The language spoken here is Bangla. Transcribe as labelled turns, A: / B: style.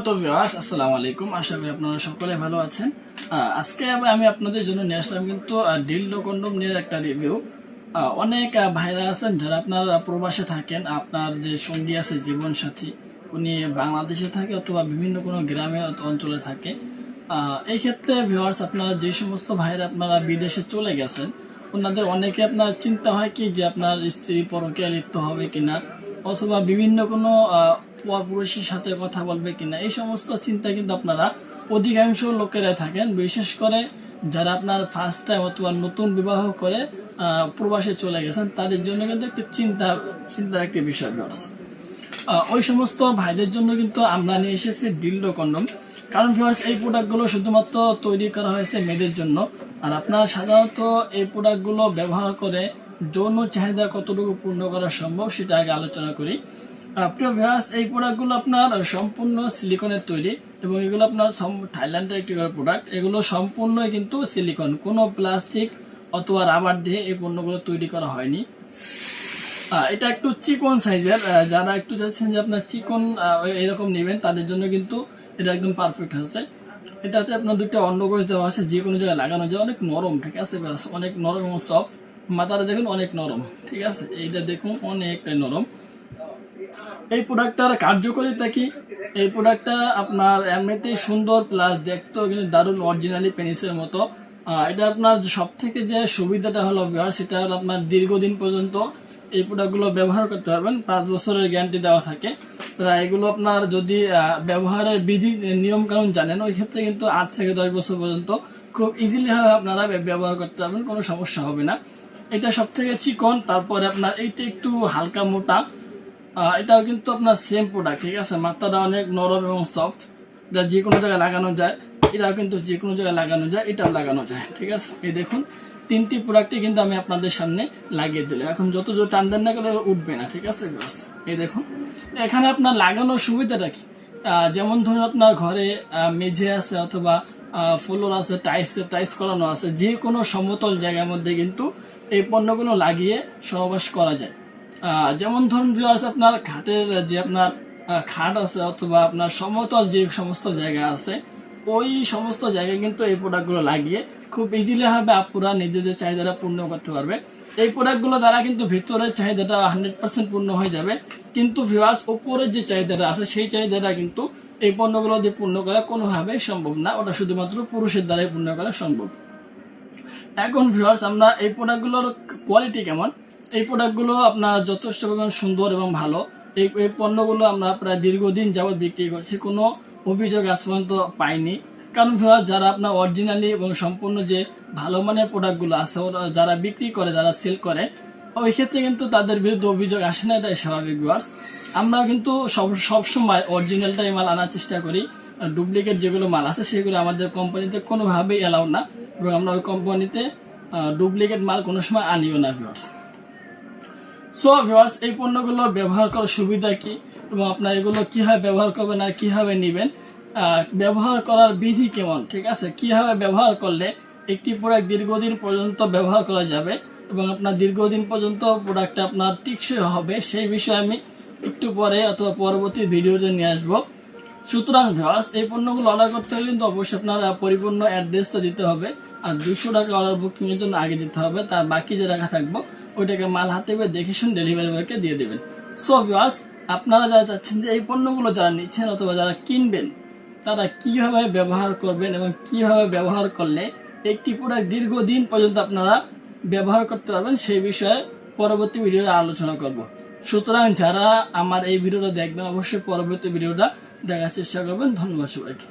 A: তো ভিউয়ার্স, আসসালামু আলাইকুম। আশা করি আপনারা সকলে ভালো আছেন। আজকে আমি আপনাদের জন্য নিয়ে আসলাম কিন্তু ডিলডো কন্ডম নিয়ে একটা রিভিউ। অনেক ভাইরা আছেন যারা আপনার প্রবাসে থাকেন, আপনার যে সঙ্গী আছে জীবন সাথী, উনি বাংলাদেশে থাকে অথবা বিভিন্ন কোনো গ্রামে অঞ্চলে থাকে। এই ক্ষেত্রে ভিউয়ার্স, আপনারা যে সমস্ত ভাইরা আপনারা বিদেশে চলে গেছেন, ওনাদের অনেকে আপনার চিন্তা হয় কি যে আপনার স্ত্রী পরকীয়া লিপ্ত হবে কিনা, অথবা বিভিন্ন কোনো পরপুরুষের সাথে কথা বলবে কিনা, এই সমস্ত চিন্তা কিন্তু আপনারা অধিকাংশ লোকেরাই থাকেন। বিশেষ করে যারা আপনার ফার্স্ট টাইম অথবা নতুন বিবাহ করে প্রবাসে চলে গেছেন, তাদের জন্য কিন্তু একটি চিন্তার একটি বিষয় রয়েছে। ওই সমস্ত ভাইদের জন্য কিন্তু আমরা নিয়ে এসেছি ডিলডো কন্ডম। কারণ ভিউয়ার্স, এই প্রোডাক্টগুলো শুধুমাত্র তৈরি করা হয়েছে মেয়েদের জন্য। আর আপনারা সাধারণত এই প্রোডাক্টগুলো ব্যবহার করে যৌন চাহিদা কতটুকু পূর্ণ করা সম্ভব সেটা আগে আলোচনা করি। প্রিয় ভিউয়ার্স, এই প্রোডাক্টগুলো আপনার সম্পূর্ণ সিলিকনের তৈরি এবং এগুলো আপনার থাইল্যান্ডের একটি প্রোডাক্ট। এগুলো সম্পূর্ণ কিন্তু সিলিকন, কোনো প্লাস্টিক অথবা রাবার দিয়ে এই পণ্যগুলো তৈরি করা হয়নি। এটা একটু চিকন সাইজের, যারা একটু চাচ্ছেন যে আপনার চিকন এরকম নেবেন, তাদের জন্য কিন্তু এটা একদম পারফেক্ট আছে। এটাতে আপনার দুটো অন্ডকোষ দেওয়া আছে, যে কোনো জায়গায় লাগানো যায়। অনেক নরম, ঠিক আছে, অনেক নরম এবং সফট। মাথাটা দেখুন অনেক নরম, ঠিক আছে, এইটা দেখুন অনেকটাই নরম। এই প্রোডাক্টটার কার্যকারিতা কি? এই প্রোডাক্টটা আপনার এমনিতেই সুন্দর, প্লাস দেখতেও কিন্তু দারুণ অরিজিনালি পেনিসের মতো। এটা আপনার সব থেকে যে সুবিধাটা হলো সেটা হলো আপনার দীর্ঘদিন পর্যন্ত এই প্রোডাক্টগুলো ব্যবহার করতে পারবেন। 5 বছরের গ্যারান্টি দেওয়া থাকে। এগুলো আপনার যদি ব্যবহারের বিধি নিয়ম কানুন জানেন, ওই ক্ষেত্রে কিন্তু 8 থেকে 10 বছর পর্যন্ত খুব ইজিলি ভাবে আপনারা ব্যবহার করতে পারবেন, কোনো সমস্যা হবে না। এটা সব থেকে চিকন, তারপরে আপনার এইটা একটু হালকা মোটা। এটাও কিন্তু আপনার সেম প্রোডাক্ট, ঠিক আছে। মাথাটা অনেক নরম এবং সফট, এটা যে কোনো জায়গায় লাগানো যায়। এটাও কিন্তু যে কোনো জায়গায় লাগানো যায়, এটাও লাগানো যায়, ঠিক আছে। এই দেখুন, 3টি প্রোডাক্টই কিন্তু আমি আপনাদের সামনে লাগিয়ে দিলাম। এখন যত জোর টান দেন না কেন উঠবে না, ঠিক আছে। এই দেখুন, এখানে আপনার লাগানোর সুবিধাটা কি? যেমন ধরুন আপনার ঘরে মেঝে আছে অথবা ফ্লোর আছে, টাইস করানো আছে, যে কোনো সমতল জায়গার মধ্যে কিন্তু এই পণ্যগুলো লাগিয়ে সহবাস করা যায়। যেমন ধরুন ভিউয়ার্স, আপনার খাটের যে আপনার খাট আছে অথবা আপনার সমতল যে সমস্ত জায়গা আছে, ওই সমস্ত জায়গায় কিন্তু এই প্রোডাক্টগুলো লাগিয়ে খুব ইজিলি ভাবে আপুরা নিজেদের চাহিদাটা পূর্ণ করতে পারবে। এই প্রোডাক্টগুলো দ্বারা কিন্তু ভিতরের চাহিদাটা 100% পূর্ণ হয়ে যাবে, কিন্তু ভিউয়ার্স উপরের যে চাহিদাটা আছে সেই চাহিদাটা কিন্তু এই পণ্যগুলো দিয়ে পূর্ণ করা কোনোভাবেই সম্ভব না। ওটা শুধুমাত্র পুরুষের দ্বারাই পূর্ণ করা সম্ভব। এখন ভিউয়ার্স, আমরা এই প্রোডাক্টগুলোর কোয়ালিটি কেমন? এই প্রোডাক্টগুলো আপনার যথেষ্ট পরিমাণ সুন্দর এবং ভালো। এই পণ্যগুলো আমরা প্রায় দীর্ঘদিন যাবৎ বিক্রি করছি, কোনো অভিযোগ আজ পর্যন্ত পাইনি। কারণ ভিউয়ার্স, যারা আপনার অরিজিনালি এবং সম্পূর্ণ যে ভালো মানের প্রোডাক্টগুলো আছে, ওরা যারা বিক্রি করে, যারা সেল করে, ওই ক্ষেত্রে কিন্তু তাদের বিরুদ্ধে অভিযোগ আসে না, এটাই স্বাভাবিক ভিউয়ার্স। আমরা কিন্তু সবসময় অরিজিনালটাই মাল আনার চেষ্টা করি। ডুপ্লিকেট যেগুলো মাল আছে সেগুলো আমাদের কোম্পানিতে কোনোভাবেই অ্যালাউ না, এবং আমরা ওই কোম্পানিতে ডুপ্লিকেট মাল কোনো সময় আনিও না ভিউয়ার্স। সো ভিউয়ার্স, এই পণ্যগুলো ব্যবহার করার সুবিধা কি এবং আপনার এগুলো কিভাবে ব্যবহার করবেন আর কিভাবে নেবেন, ব্যবহার করার বিধি কেমন, ঠিক আছে, কিভাবে ব্যবহার করলে একটি প্রোডাক্ট দীর্ঘদিন পর্যন্ত ব্যবহার করা যাবে এবং আপনার দীর্ঘদিন পর্যন্ত প্রোডাক্টটা আপনার টিকসই হবে, সেই বিষয়ে আমি একটু পরে অথবা পরবর্তী ভিডিওতে নিয়ে আসবো। সুতরাং ভিউয়ার্স, এই পণ্যগুলো অর্ডার করতে হলে কিন্তু অবশ্যই আপনার পরিপূর্ণ অ্যাড্রেসটা দিতে হবে, আর 200 টাকা অর্ডার বুকিং এর জন্য আগে দিতে হবে। তার বাকি যে টাকা থাকবো ওইটাকে মাল হাতে পেয়ে দেখে শুনে ডেলিভারি বয়কে দিয়ে দেবেন। সো ভিউয়ার্স, আপনারা যারা চাচ্ছেন যে এই পণ্যগুলো যারা নিচ্ছেন অথবা যারা কিনবেন, তারা কিভাবে ব্যবহার করবেন এবং কিভাবে ব্যবহার করলে একটি প্রোডাক্ট দীর্ঘদিন পর্যন্ত আপনারা ব্যবহার করতে পারবেন, সেই বিষয়ে পরবর্তী ভিডিওতে আলোচনা করব। সুতরাং যারা আমার এই ভিডিওটা দেখবেন, অবশ্যই পরবর্তী ভিডিওটা দেখার চেষ্টা করবেন। ধন্যবাদ সবাইকে।